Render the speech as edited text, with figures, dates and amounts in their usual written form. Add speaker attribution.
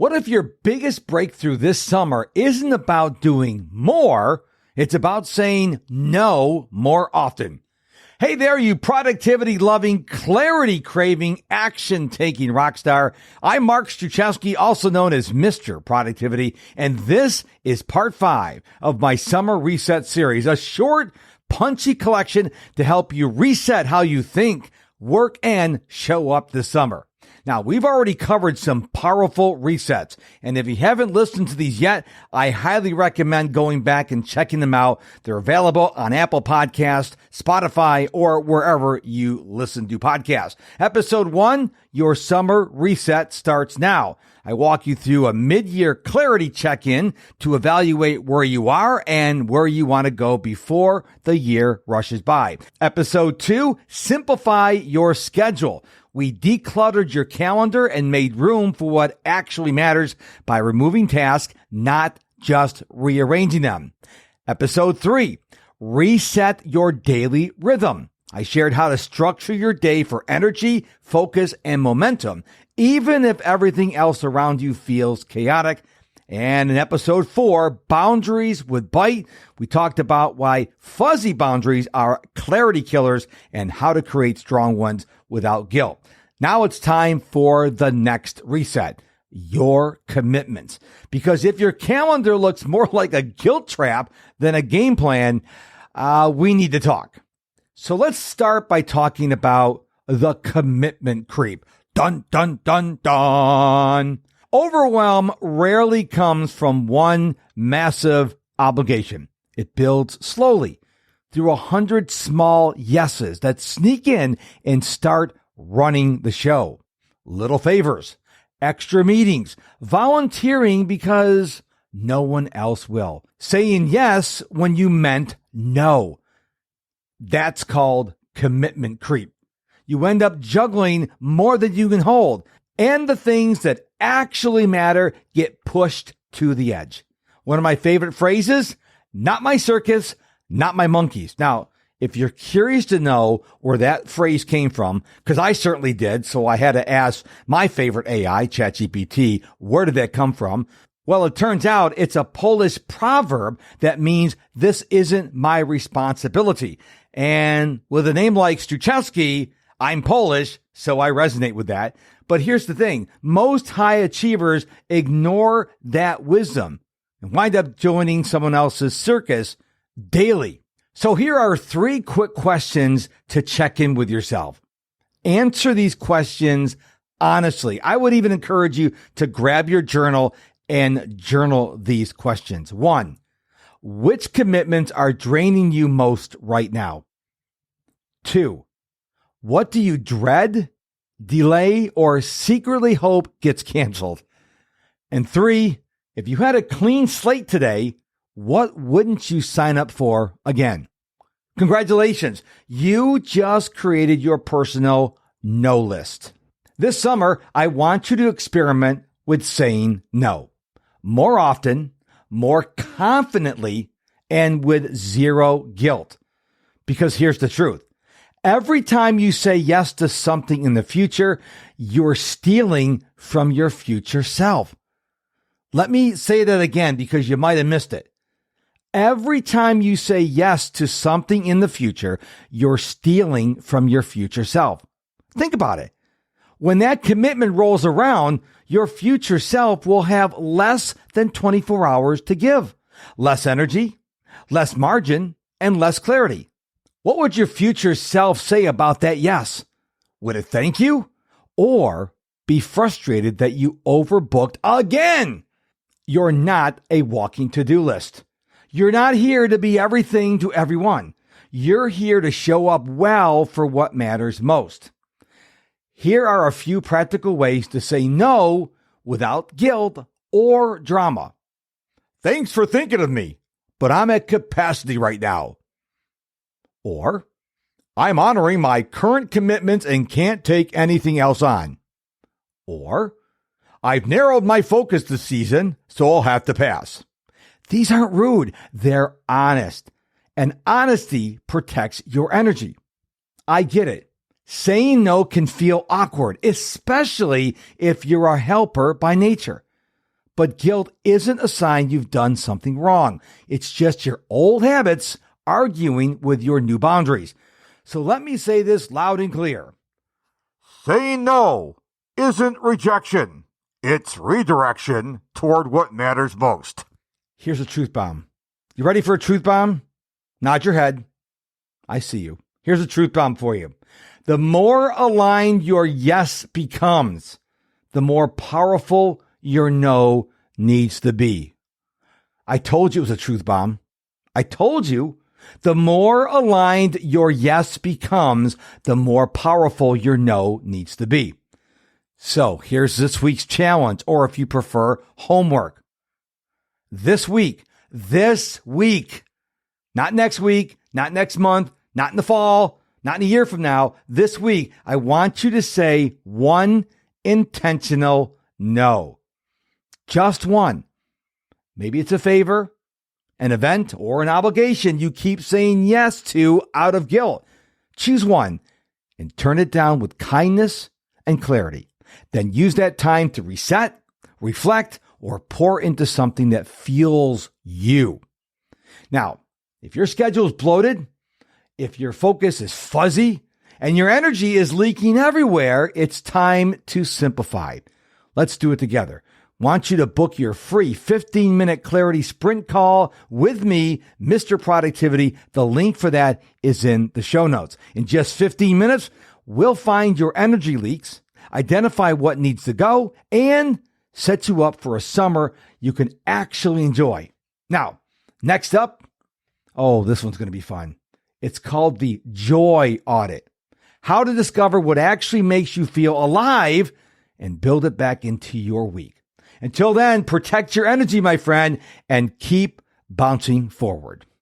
Speaker 1: What if your biggest breakthrough this summer isn't about doing more? It's about saying no more often. Hey there, you productivity-loving, clarity-craving, action-taking rock star. I'm Mark Struczewski, also known as Mr. Productivity, and this is part 5 of my Summer Reset series, a short, punchy collection to help you reset how you think, work, and show up this summer. Now, we've already covered some powerful resets, and if you haven't listened to these yet, I highly recommend going back and checking them out. They're available on Apple Podcasts, Spotify, or wherever you listen to podcasts. Episode 1, Your Summer Reset, starts now. I walk you through a mid-year clarity check-in to evaluate where you are and where you want to go before the year rushes by. Episode 2, Simplify Your Schedule. We decluttered your calendar and made room for what actually matters by removing tasks, not just rearranging them. Episode 3, Reset Your Daily Rhythm. I shared how to structure your day for energy, focus, and momentum, even if everything else around you feels chaotic. And in episode 4, Boundaries with Bite, we talked about why fuzzy boundaries are clarity killers and how to create strong ones without guilt. Now it's time for the next reset, your commitments. Because if your calendar looks more like a guilt trap than a game plan, we need to talk. So let's start by talking about the commitment creep. Dun, dun, dun, dun. Overwhelm rarely comes from one massive obligation. It builds slowly through 100 small yeses that sneak in and start running the show. Little favors, extra meetings, volunteering because no one else will, saying yes when you meant no. That's called commitment creep. You end up juggling more than you can hold, and the things that actually matter get pushed to the edge. One of my favorite phrases, not my circus, not my monkeys. Now, if you're curious to know where that phrase came from, because I certainly did, so I had to ask my favorite AI, ChatGPT, where did that come from? Well, it turns out it's a Polish proverb that means this isn't my responsibility. And with a name like Struczewski, I'm Polish, so I resonate with that. But here's the thing. Most high achievers ignore that wisdom and wind up joining someone else's circus daily. So here are 3 quick questions to check in with yourself. Answer these questions honestly. I would even encourage you to grab your journal and journal these questions. 1, which commitments are draining you most right now? 2, what do you dread, delay, or secretly hope gets canceled? And 3, if you had a clean slate today, what wouldn't you sign up for again? Congratulations. You just created your personal no list. This summer, I want you to experiment with saying no more often, more confidently, and with zero guilt. Because here's the truth. Every time you say yes to something in the future, you're stealing from your future self. Let me say that again because you might have missed it. Every time you say yes to something in the future, you're stealing from your future self. Think about it. When that commitment rolls around, your future self will have less than 24 hours to give, less energy, less margin, and less clarity. What would your future self say about that yes? Would it thank you or be frustrated that you overbooked again? You're not a walking to-do list. You're not here to be everything to everyone. You're here to show up well for what matters most. Here are a few practical ways to say no without guilt or drama. Thanks for thinking of me, but I'm at capacity right now. Or, I'm honoring my current commitments and can't take anything else on. Or, I've narrowed my focus this season, so I'll have to pass. These aren't rude. They're honest. And honesty protects your energy. I get it. Saying no can feel awkward, especially if you're a helper by nature. But guilt isn't a sign you've done something wrong. It's just your old habits arguing with your new boundaries. So let me say this loud and clear. Saying no isn't rejection. It's redirection toward what matters most. Here's a truth bomb. You ready for a truth bomb? Nod your head. I see you. Here's a truth bomb for you. The more aligned your yes becomes, the more powerful your no needs to be. I told you it was a truth bomb. I told you. The more aligned your yes becomes, the more powerful your no needs to be. So here's this week's challenge, or if you prefer, homework. This week, not next week, not next month, not in the fall, not in a year from now, this week, I want you to say one intentional no. Just one. Maybe it's a favor, an event, or an obligation you keep saying yes to out of guilt. Choose one and turn it down with kindness and clarity. Then use that time to reset, reflect, or pour into something that fuels you. Now, if your schedule is bloated, if your focus is fuzzy, and your energy is leaking everywhere, it's time to simplify. Let's do it together. Want you to book your free 15-minute clarity sprint call with me, Mr. Productivity. The link for that is in the show notes. In just 15 minutes, we'll find your energy leaks, identify what needs to go, and set you up for a summer you can actually enjoy. Now, next up, this one's going to be fun. It's called the Joy Audit. How to discover what actually makes you feel alive and build it back into your week. Until then, protect your energy, my friend, and keep bouncing forward.